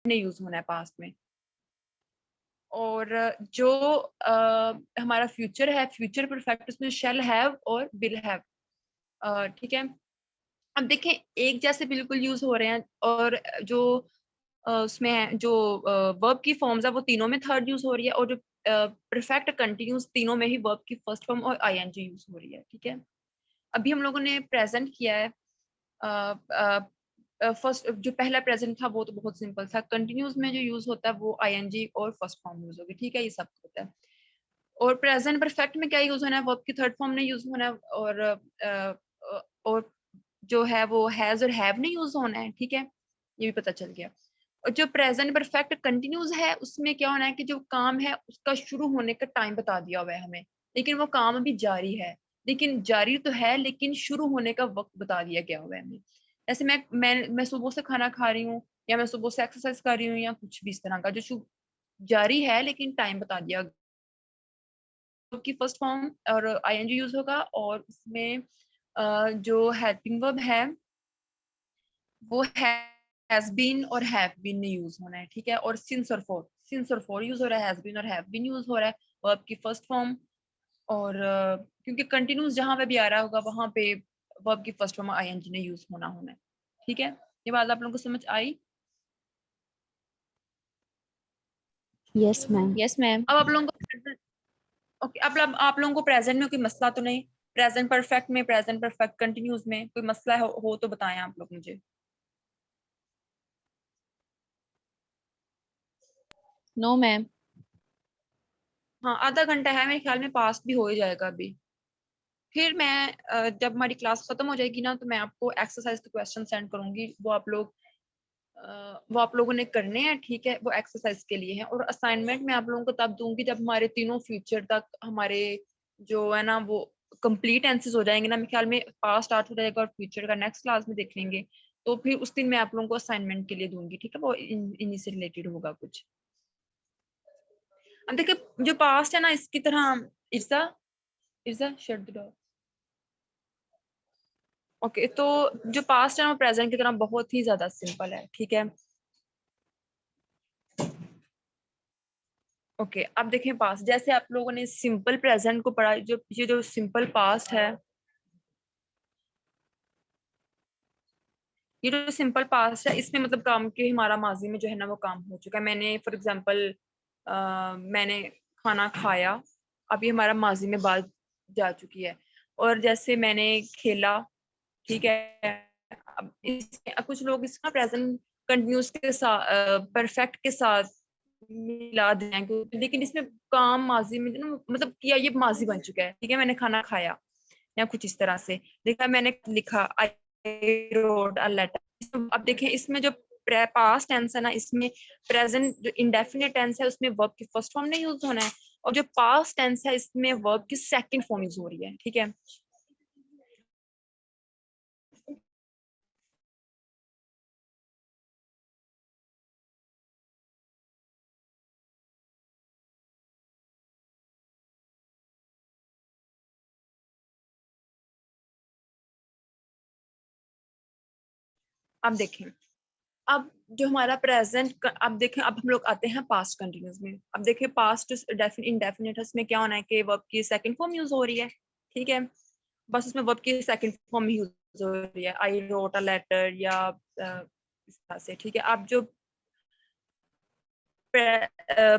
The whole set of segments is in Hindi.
ने यूज होना है पास्ट में। और जो हमारा फ्यूचर है, फ्यूचर परफेक्ट, उसमें शैल हैव और विल हैव, ठीक है। अब देखें एक जैसे बिल्कुल यूज हो रहे हैं, और जो उसमें जो वर्ब की फॉर्म्स है वो तीनों में थर्ड यूज हो रही है, और जो परफेक्ट कंटिन्यूस तीनों में ही वर्ब की फर्स्ट फॉर्म और आईएनजी यूज हो रही है, ठीक है। अभी हम लोगों ने प्रेजेंट किया है। फर्स्ट जो पहला प्रेजेंट था वो तो बहुत सिंपल था। कंटिन्यूस में जो यूज होता है वो आईएनजी और फर्स्ट फॉर्म यूज होगी, ठीक है, ये सब होता है। और प्रेजेंट परफेक्ट में क्या यूज होना है, वर्ब की थर्ड फॉर्म ने यूज होना है, और जो है वो हैज और हैव ने यूज होना है, ठीक है, ये भी पता चल गया। और जो प्रेजेंट परफेक्ट कंटिन्यूस है उसमें क्या होना है कि जो काम है उसका शुरू होने का टाइम बता दिया हुआ है हमें, लेकिन वो काम अभी जारी है, लेकिन जारी तो है लेकिन शुरू होने का वक्त बता दिया गया हुआ है हमें। जैसे मैं सुबह से खाना खा रही हूँ, या मैं सुबह से एक्सरसाइज कर रही हूँ, या कुछ भी इस तरह का जो जारी है लेकिन टाइम बता दिया की फर्स्ट फॉर्म और आईएनजी यूज होगा। और उसमें जो हेल्पिंग वर्ब है वो हैज बीन और हैव बीन में यूज होना है, ठीक है। और सिंस और फॉर यूज हो रहा है, हैज बीन और हैव बीन यूज हो रहा है वर्ब की फर्स्ट फॉर्म। और क्योंकि कंटिन्यूस जहां पे भी आ रहा होगा वहां पे वर्ब की फर्स्ट फॉर्म आईएनजी ने यूज होना है, ठीक है। ये बात आप लोगों को समझ आई? Yes ma'am. Yes ma'am. अब आप लोगों को ओके, अब आप लोगों को प्रेजेंट में कोई मसला तो नहीं? प्रेजेंट परफेक्ट में, प्रेजेंट परफेक्ट कंटिन्यूस में कोई मसला हो तो बताएं आप लोग मुझे। No ma'am. हाँ, आधा घंटा है, मेरे ख्याल में पास भी हो ही जाएगा अभी। फिर मैं जब हमारी क्लास खत्म हो जाएगी ना, तो मैं आपको एक्सरसाइज के क्वेश्चन सेंड करूंगी, वो आप लोगों ने करने हैं, ठीक है, वो एक्सरसाइज के लिए हैं। और असाइनमेंट मैं आप लोगों को तब दूंगी जब हमारे तीनों फ्यूचर तक हमारे जो है ना वो कंप्लीट आंसर्स हो जाएंगे ना। मेरे ख्याल में पास्ट स्टार्ट हो जाएगा और फ्यूचर का नेक्स्ट क्लास में देख लेंगे। तो फिर उस दिन मैं आप लोगों को असाइनमेंट के लिए दूंगी, ठीक है, वो इन्हीं से रिलेटेड होगा कुछ। अब देखिए जो पास्ट है ना इसकी तरह, इर्जा इर्जा शट द डोर। ओके, तो जो पास्ट है ना वो प्रेजेंट की तरह बहुत ही ज्यादा सिंपल है, ठीक है। ओके, अब देखें पास्ट, जैसे आप लोगों ने सिंपल प्रेजेंट को पढ़ा, जो ये जो सिंपल पास्ट है, ये जो सिंपल पास्ट है इसमें मतलब काम के हमारा माजी में जो है ना वो काम हो चुका है। मैंने फॉर एग्जांपल मैंने खाना खाया, अभी हमारा माजी में बात जा चुकी है। और जैसे मैंने खेला, ठीक है। अब इसमें अब कुछ लोग इसका प्रेजेंट कंटिन्यूस के साथ परफेक्ट के साथ मिला दें, लेकिन इसमें काम माजी में ना मतलब किया, ये माजी बन चुका है, ठीक है। मैंने खाना खाया या कुछ इस तरह से देखा, मैंने लिखा आई रोट अ लेटर। अब देखें इसमें जो पास्ट टेंस है ना, इसमें प्रेजेंट जो इंडेफिनिट टेंस है उसमें वर्ब की फर्स्ट फॉर्म नहीं यूज होना है, और जो पास्ट टेंस है इसमें वर्ब की सेकंड फॉर्म यूज हो रही है, ठीक है। अब देखें, अब जो हमारा प्रेजेंट, अब देखें अब हम लोग आते हैं पास्ट कंटिन्यूस में। अब देखें पास्ट इंडेफिनिट है, उसमें क्या होना है कि वर्ब की सेकंड फॉर्म यूज हो रही है, ठीक है। बस उसमें वर्ब की सेकंड फॉर्म ही यूज हो रही है, आई रोट अ लेटर या इस तरह से, ठीक है। अब जो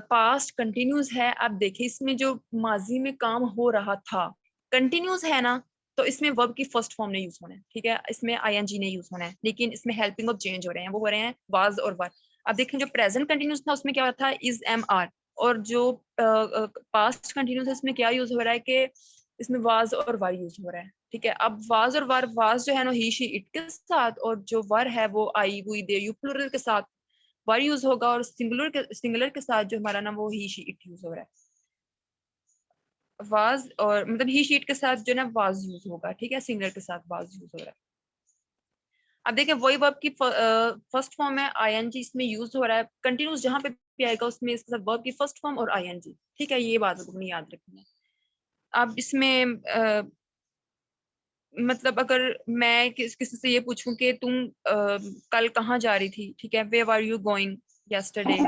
पास्ट कंटिन्यूस है, अब देखिए इसमें जो माजी में काम हो रहा था कंटिन्यूस है ना, तो इसमें वर्ब की फर्स्ट फॉर्म नहीं यूज होना है, ठीक है। इसमें आईएनजी नहीं यूज होना है, लेकिन इसमें हेल्पिंग वर्ब चेंज हो रहे हैं, वो हो रहे हैं वाज और वर। अब देखें जो प्रेजेंट कंटिन्यूस था उसमें क्या हो रहा था, इज एम आर। और जो पास्ट कंटिन्यूस है उसमें क्या यूज हो रहा है कि इसमें वाज और वर यूज हो रहा है, ठीक है। अब वाज और वर, वाज जो है ना ही शी इट के साथ, और जो वर है वो आई वी दे यू प्लूरल के साथ वर यूज होगा, और सिंगुलर के साथ जो हमारा ना वो ही शी इट यूज हो रहा है। वाज और मतलब ही शीट के साथ जो ना वाज यूज होगा, ठीक है, सिंगुलर के साथ वाज यूज हो रहा है। अब देखिए वही वर्ब की फर्स्ट फॉर्म है आईएनजी, इसमें यूज हो रहा है कंटिन्यूस जहां पे भी आएगा उसमें इसके साथ वर्ब की फर्स्ट फॉर्म और आईएनजी, ठीक है। ये बात आपको याद रखनी है। अब इसमें मतलब अगर मैं किसी से ये पूछूं कि तुम कल कहाँ जा रही थी, ठीक है, where are you going, yesterday।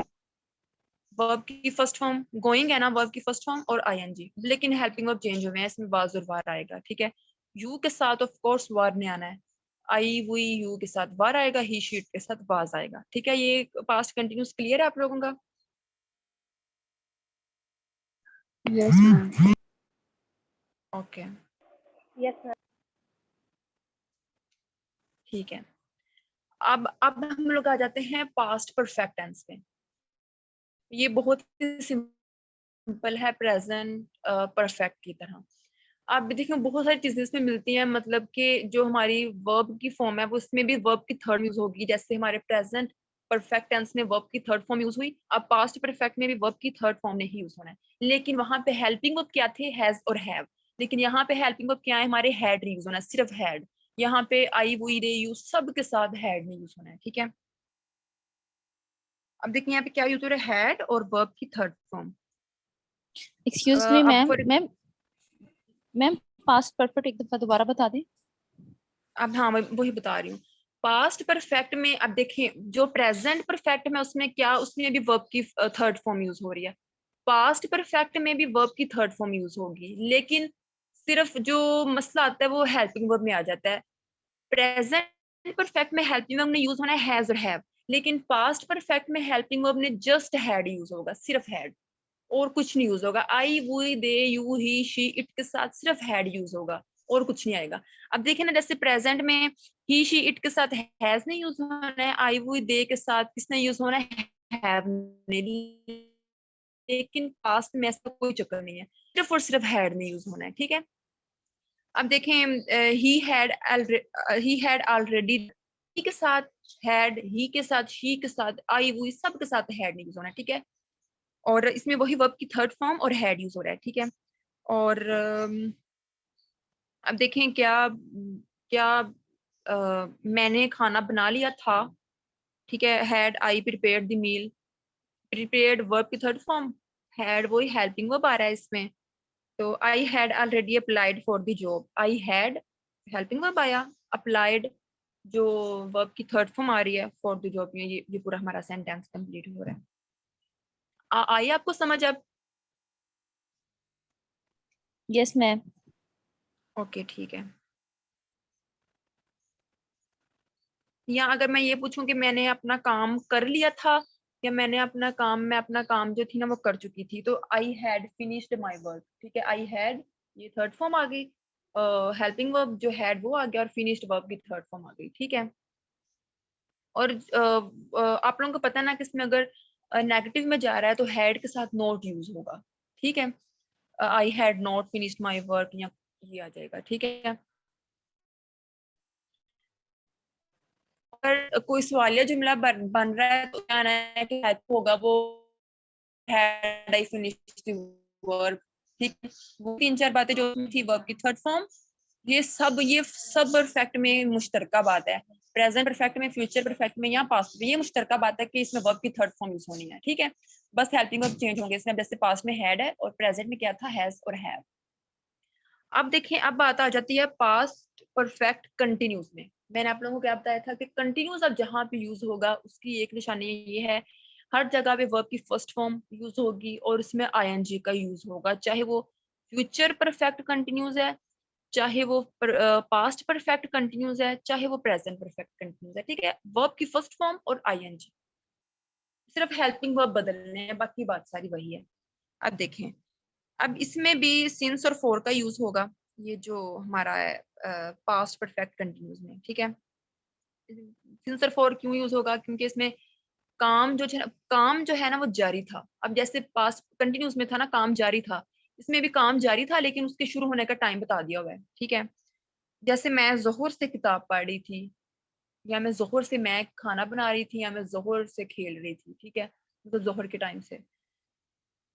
Verb की फर्स्ट फॉर्म गोइंग है ना, वर्ब की फर्स्ट फॉर्म और आईएनजी, लेकिन हेल्पिंग वर्ब चेंज हुए हैं, इसमें वाज और वार आएगा। ठीक है, यू के साथ ऑफ कोर्स वार नहीं आना है, आई वी यू के साथ वार आएगा, ही शीट के साथ वाज आएगा। ठीक है, ये पास्ट कंटिन्यूस क्लियर है आप लोगों का? Yes, ma'am. Okay, yes ma'am. ठीक है। अब हम लोग आ जाते हैं पास्ट परफेक्ट टेंस पे। ये बहुत ही सिंपल है प्रेजेंट परफेक्ट की तरह। आप भी देखिए बहुत सारी चीजें इसमें मिलती हैं, मतलब कि जो हमारी वर्ब की फॉर्म है वो उसमें भी वर्ब की थर्ड यूज होगी। जैसे हमारे प्रेजेंट परफेक्ट टेंस में वर्ब की थर्ड फॉर्म यूज हुई, अब पास्ट परफेक्ट में भी वर्ब की थर्ड फॉर्म नहीं यूज होना है। लेकिन वहां पे हेल्पिंग वर्ब क्या थे, हैज और हैव, लेकिन यहाँ पे हेल्पिंग वर्ब क्या है, हमारे हैड यूज होना है, सिर्फ हैड। यहाँ पे आई वी दे यू सब के साथ हैड नहीं यूज होना है। ठीक है, अब देखिए यहाँ पे क्या यूज हो रहा है, हैड और वर्ब की थर्ड फॉर्म। एक्सक्यूज मी अब ma'am, for ma'am past perfect एक दफा दोबारा बता दें। अब हाँ मैं वही बता रही हूँ। पास्ट परफेक्ट में अब देखिए जो प्रेजेंट परफेक्ट में उसमें क्या, उसमें भी वर्ब की थर्ड फॉर्म यूज हो रही है। पास्ट परफेक्ट में भी वर्ब की थर्ड फॉर्म यूज होगी, लेकिन सिर्फ जो मसला आता है वो हेल्पिंग वर्ब में आ जाता है। प्रेजेंट परफेक्ट में हेल्पिंग वर्ब ने यूज होना है हैज और हैव, लेकिन पास्ट परफेक्ट में हेल्पिंग वर्ब ने जस्ट हैड यूज होगा, सिर्फ हैड, और कुछ नहीं यूज होगा। I we they you he she it के साथ सिर्फ हैड यूज होगा और कुछ नहीं आएगा। अब देखिए ना, जैसे प्रेजेंट में ही शी इट के साथ हैज नहीं यूज होना है, आई वी दे के साथ किसने यूज होना है, हैव ने। लेकिन पास्ट में ऐसा कोई चक्कर नहीं है, सिर्फ और सिर्फ हैड नहीं यूज होना है। ठीक है, अब देखें ही हैड ऑलरेडी के साथ हैड, ही के साथ, शी के साथ, आई वी सब के साथ हैड नहीं यूज होना है। ठीक है, और इसमें वही वर्ब की थर्ड फॉर्म और हैड यूज हो रहा है। ठीक है, और अब देखें क्या क्या मैंने खाना बना लिया था। ठीक है, had I prepared the meal, prepared verb की थर्ड फॉर्म, हैड वही हेल्पिंग वर्ब आ रहा है इसमें। तो I had already applied for the job, I had helping verb आया, अप्लाइड जो वर्ब की थर्ड फॉर्म आ रही है फॉर द जॉब में। ये पूरा हमारा सेंटेंस कंप्लीट हो रहा है। आई आपको समझ अब? Yes ma'am. ओके ठीक है। या अगर मैं ये पूछूं कि मैंने अपना काम कर लिया था, या मैं अपना काम जो थी ना वो कर चुकी थी, तो I had finished my work. ठीक है, आई हैड ये थर्ड फॉर्म आ गई, हेल्पिंग वर्ब जो हैड वो आ गया, और फिनिश्ड वर्ब की थर्ड फॉर्म आ गई। ठीक है, और आप लोगों को पता है ना कि इसमें अगर नेगेटिव में जा रहा है तो हैड के साथ नॉट यूज होगा। ठीक है, I had not finished my work, या ये आ जाएगा। ठीक है, अगर कोई सवालिया जुमला बन रहा है तो क्या आना है कि हेल्प होगा वो had I finished the work। ठीक है, वो तीन चार बातें जो थी वर्ब की थर्ड फॉर्म, ये सब परफेक्ट में मुश्तरका बात है। प्रेजेंट परफेक्ट में, फ्यूचर परफेक्ट में, या पास्ट में, ये मुश्तरका बात है कि इसमें वर्ब की थर्ड फॉर्म यूज होनी है। ठीक है, बस हेल्पिंग वर्ब चेंज होंगे इसमें, जैसे पास्ट में हैड है और प्रेजेंट में क्या था, हैज और हैव। अब देखें, अब बात आ जाती है पास्ट परफेक्ट कंटिन्यूस में। मैंने आप लोगों को क्या बताया था कि कंटिन्यूस अब जहां पे यूज होगा उसकी एक निशानी ये है, हर जगह पे वर्ब की फर्स्ट फॉर्म यूज होगी और उसमें आईएनजी का यूज होगा, चाहे वो फ्यूचर परफेक्ट कंटिन्यूस है, चाहे वो पास्ट परफेक्ट कंटिन्यूस है, चाहे वो प्रेजेंट परफेक्ट कंटिन्यूस है। ठीक है, वर्ब की फर्स्ट फॉर्म और आईएनजी, सिर्फ हेल्पिंग वर्ब बदलने हैं, बाकी बात सारी वही है। अब देखें, अब इसमें भी सिंस और फॉर का यूज होगा, ये जो हमारा है पास्ट परफेक्ट कंटिन्यूस में। ठीक है, सिंस और फॉर क्यों यूज होगा, क्योंकि इसमें काम जो है ना वो जारी था। अब जैसे पास्ट कंटिन्यूस में था ना काम जारी था, इसमें भी काम जारी था, लेकिन उसके शुरू होने का टाइम बता दिया हुआ है। ठीक है, जैसे मैं जोहर से किताब पढ़ रही थी, या मैं जोहर से मैं खाना बना रही थी, या मैं जोहर से खेल रही थी। ठीक है, मतलब जोहर के टाइम से,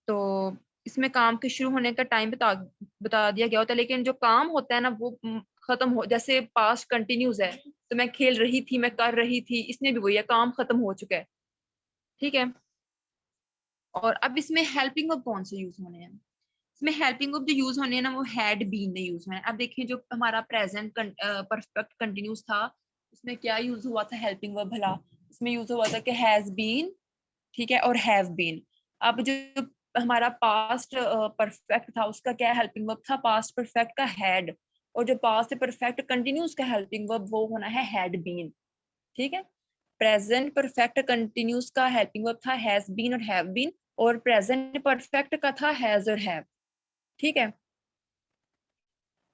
तो इसमें काम के शुरू होने का टाइम बता दिया गया होता है, लेकिन जो काम होता है ना वो खत्म हो, जैसे पास्ट कंटिन्यूस है तो मैं खेल रही थी, मैं कर रही थी, इसमें भी वही है, काम खत्म हो चुका है। ठीक है, और अब इसमें हेल्पिंग वर्ब कौन से यूज होने हैं, इसमें हेल्पिंग वर्ब जो यूज होने हैं ना वो हैड बीन ने यूज होने हैं। अब देखिए जो हमारा प्रेजेंट परफेक्ट कंटिन्यूस था उसमें क्या यूज हुआ था हेल्पिंग वर्ब भला, इसमें यूज हुआ था कि हैज बीन ठीक है, और हैव बीन। अब जो हमारा पास्ट परफेक्ट था उसका क्या हेल्पिंग वर्ब था, पास्ट परफेक्ट का हैड, और जो पास्ट परफेक्ट कंटिन्यूस का हेल्पिंग वर्ब वो होना है हैड बीन। ठीक है, प्रेजेंट परफेक्ट कंटिन्यूस का हेल्पिंग वर्ब था हैज बीन और हैव बीन, और प्रेजेंट परफेक्ट का था हैज और हैव। ठीक है,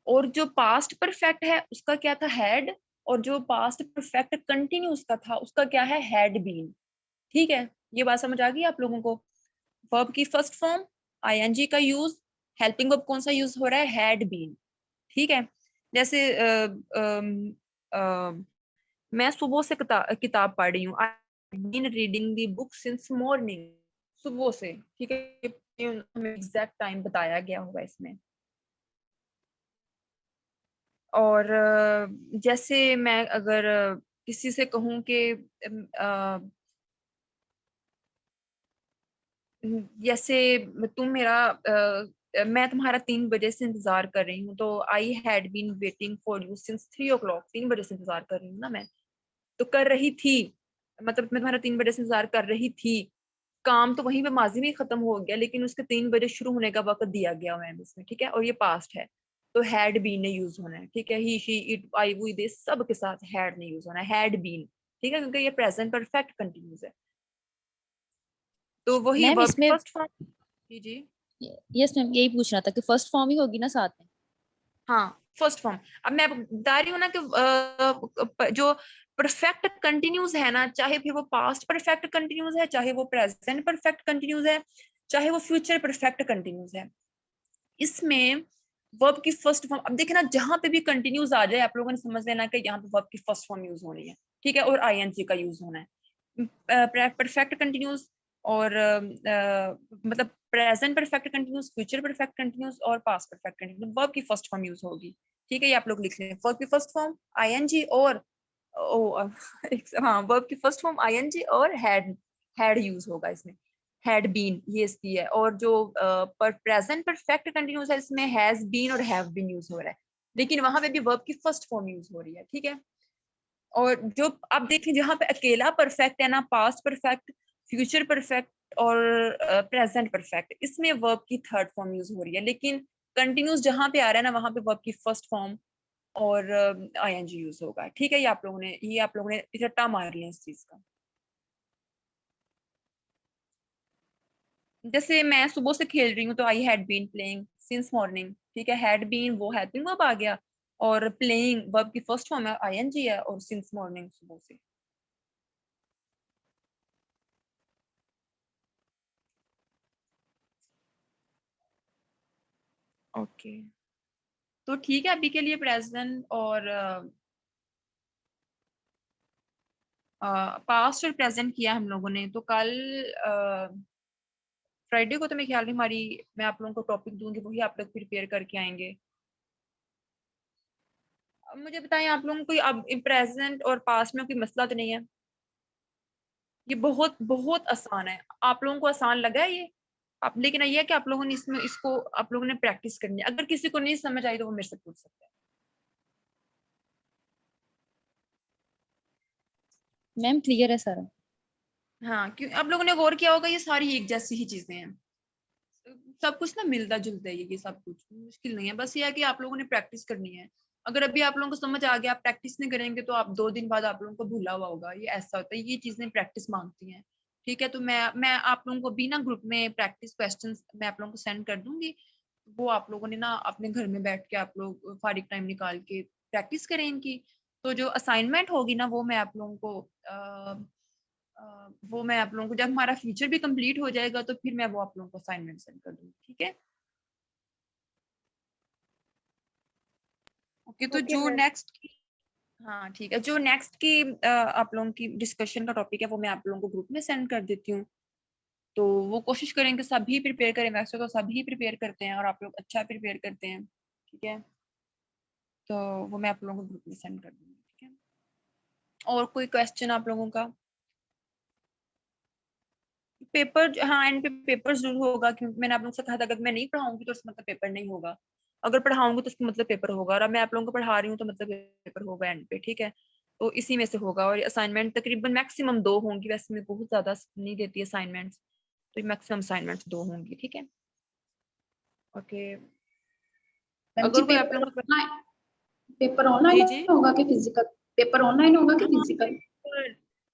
और जो पास्ट परफेक्ट है उसका क्या था हैड, और जो पास्ट परफेक्ट कंटिन्यूस का था उसका क्या है हैड बीन। ठीक है, ये बात समझ आ गई आप लोगों को। वर्ब की फर्स्ट फॉर्म आईएनजी का यूज, हेल्पिंग वर्ब कौन सा यूज हो रहा है, हैड बीन। ठीक है, जैसे मैं सुबह से किताब पढ़ रही हूँ, I been reading the book since morning, सुबह से। ठीक है, हमें एग्जैक्ट टाइम बताया गया होगा इसमें। और जैसे मैं अगर किसी से कहूँ कि जैसे तुम मेरा मैं तुम्हारा 3 बजे से इंतजार कर रही हूँ, तो I had been waiting for you since 3 o'clock, 3 बजे से इंतजार कर रही हूँ ना मैं, तो कर रही थी, मतलब मैं तुम्हारा 3 बजे से इंतजार कर रही थी। काम तो वहीं पे माजी में खत्म हो गया, लेकिन उसके 3 बजे शुरू होने का वक्त दिया गया हुआ है इसमें। ठीक है, और ये पास्ट है तो हैड बीन ने यूज होना है। ठीक है, ही शी इट आई वो दे सब के साथ हैड ने यूज होना है, हैड बीन। ठीक है, क्योंकि ये प्रेजेंट परफेक्ट कंटिन्यूस है, तो वही मैम वर्ब की इसमें, फर्स्ट फॉर्म। जी जी, यस मैम यही पूछना था कि फर्स्ट फॉर्म ही होगी ना साथ में। हाँ फर्स्ट फॉर्म। अब मैं बता रही हूँ ना कि जो परफेक्ट कंटिन्यूस है ना, चाहे फिर वो पास्ट परफेक्ट कंटिन्यूस है, चाहे वो प्रेजेंट परफेक्ट कंटिन्यूस है, चाहे वो फ्यूचर परफेक्ट कंटिन्यूस है, इसमें वर्ब की फर्स्ट फॉर्म, अब देखिए ना, जहां पे भी कंटिन्यूस आ जाए आप लोगों ने समझ लेना कि यहाँ पे वर्ब की फर्स्ट फॉर्म यूज होनी है। ठीक है, और आईएनजी का यूज होना है, परफेक्ट कंटिन्यूस, और मतलब present perfect continuous, future perfect continuous और पास्ट परफेक्ट कंटिन्यूस, वर्ब की फर्स्ट फॉर्म यूज होगी। ठीक है, ये आप लोग लिख लें, वर्ब की फर्स्ट फॉर्म आईएनजी और हाँ, वर्ब की फर्स्ट फॉर्म आईएनजी और हैड यूज होगा इसमें, हैड बीन ये इसकी है। और जो प्रेजेंट परफेक्ट कंटिन्यूस है इसमें हैज बीन और हैव बीन यूज हो रहा है, लेकिन वहां पे भी वर्ब की फर्स्ट फॉर्म यूज हो रही है। ठीक है, और जो आप देखें जहां पे अकेला परफेक्ट है ना, पास्ट परफेक्ट, फ्यूचर परफेक्ट और प्रेजेंट परफेक्ट, इसमें वर्ब की थर्ड फॉर्म यूज हो रही है, लेकिन कंटिन्यूस जहां पे आ रहा है ना वहां पे वर्ब की फर्स्ट फॉर्म और आईएनजी यूज होगा। ठीक है, ये आप लोगों ने रट्टा मार लिया इस चीज का। जैसे मैं सुबह से खेल रही हूँ तो I had been playing since morning. ठीक है, हैड बीन वो हेल्पिंग वर्ब आ गया, और प्लेइंग वर्ब की फर्स्ट फॉर्म है आईएनजी है, और सिंस मॉर्निंग सुबह से। ओके, तो ठीक है, अभी के लिए प्रेजेंट और पास्ट और प्रेजेंट किया हम लोगों ने, तो कल फ्राइडे को तो मैं ख्याल नहीं हमारी, मैं आप लोगों को टॉपिक दूंगी, वही आप लोग प्रिपेयर करके आएंगे। अब मुझे बताएं आप लोगों को कोई अब प्रेजेंट और पास्ट में कोई मसला तो नहीं है? ये बहुत बहुत आसान है, आप लोगों को आसान लगा है ये? आप लेकिन ये है कि आप लोगों ने इसमें इसको आप लोगों ने प्रैक्टिस करनी है, अगर किसी को नहीं समझ आई तो वो मेरे से पूछ सकते हैं। मैम क्लियर है सारा। हाँ, क्यों आप लोगों ने गौर किया होगा ये सारी एक जैसी ही चीजें हैं, सब कुछ ना मिलता जुलता है, ये सब कुछ मुश्किल नहीं है, बस ये है कि आप लोगों ने प्रैक्टिस करनी है। अगर अभी आप लोगों को समझ आ गया, आप प्रैक्टिस नहीं करेंगे तो आप 2 दिन बाद आप लोगों को भूला हुआ होगा, ये ऐसा होता है, ये चीजें प्रैक्टिस मांगती हैं। ठीक है, तो मैं आप लोगों को भी ना ग्रुप में प्रैक्टिस क्वेश्चंस मैं आप लोगों को सेंड कर दूंगी, वो आप लोगों ने ना अपने घर में बैठ के आप लोग फारिग टाइम निकाल के प्रैक्टिस करें इनकी। तो जो असाइनमेंट होगी ना वो मैं आप लोगों को वो मैं आप लोगों को जब हमारा फ्यूचर भी कंप्लीट हो जाएगा तो फिर मैं वो आप लोगों को असाइनमेंट सेंड कर दूंगी। ठीक है, ओके, तो ओके जो मैम। नेक्स्ट की, हाँ ठीक है, जो नेक्स्ट की आप लोगों की डिस्कशन का टॉपिक है वो मैं आप लोगों को ग्रुप में सेंड कर देती हूँ, तो वो कोशिश करेंगे सभी प्रिपेयर करें, वैसे तो सभी प्रिपेयर करते हैं और आप लोग अच्छा प्रिपेयर करते हैं। ठीक है, तो वो मैं आप लोगों को ग्रुप में सेंड कर दूंगी। ठीक है, और कोई क्वेश्चन आप लोगों का? पेपर, हाँ एंड पे पेपर जरूर होगा, क्योंकि मैंने आप लोगों से कहा था अगर मैं नहीं पढ़ाऊंगी तो उसका मतलब पेपर नहीं होगा, अगर पढ़ाऊंगी तो उसका मतलब पेपर होगा, और अब मैं आप लोगों को पढ़ा रही हूँ तो मतलब पेपर होगा एंड पे। ठीक है, तो इसी में से होगा। और असाइनमेंट तकरीबन मैक्सिमम 2 होंगी, वैसे मैं बहुत ज्यादा नहीं देती असाइनमेंट्स, तो मैक्सिमम असाइनमेंट्स 2 होंगी, ठीक है। ओके, मैम जी अगर कोई आप लोगों को पेपर जी ऑनलाइन जी होगा कि फिजिकल? पेपर ऑनलाइन होगा कि फिजिकल?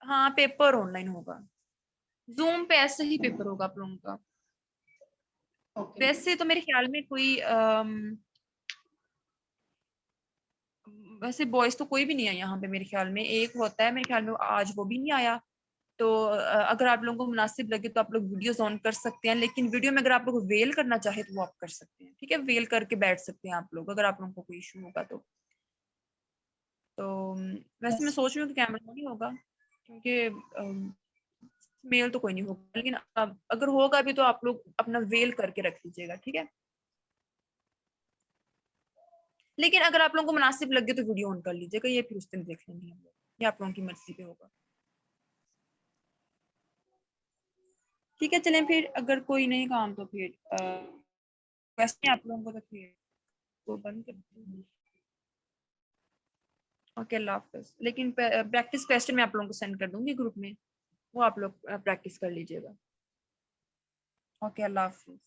हाँ पेपर ऑनलाइन होगा, जूम पे ऐसे ही पेपर होगा आप लोगों का। ओके। वैसे तो मेरे ख्याल में कोई वैसे बॉयज तो कोई भी नहीं है यहाँ पे मेरे ख्याल में, एक होता है मेरे ख्याल में, आज वो भी नहीं आया। तो अगर आप लोगों को मुनासिब लगे तो आप लोग वीडियोस ऑन कर सकते हैं, लेकिन वीडियो में अगर आप लोग वेल करना चाहे तो वो आप कर सकते हैं, ठीक है, वेल करके बैठ सकते हैं आप लोग अगर आप लोगों को कोई इशू होगा तो वैसे मैं यस। सोच रही हूँ कि कैमरा नहीं होगा, क्योंकि मेल तो कोई नहीं होगा, लेकिन अगर होगा भी तो आप लोग अपना वेल करके रख लीजिएगा, ठीक है। लेकिन अगर आप लोगों को मुनासिब लगे तो वीडियो ऑन कर लीजिएगा, ये फिर उस दिन देख लेंगे हम लोग, ये आप लोगों की मर्जी पे होगा, ठीक है। चलें फिर, अगर कोई नहीं काम तो फिर वैसे आप लोगों को तो फिर वो बंद कर दीजिए। ओके, अल्लाह हाफिज। लेकिन प्रैक्टिस क्वेश्चन मैं आप लोगों को सेंड कर दूंगी ग्रुप में, वो आप लोग प्रैक्टिस कर लीजिएगा। ओके, अल्लाह हाफिज।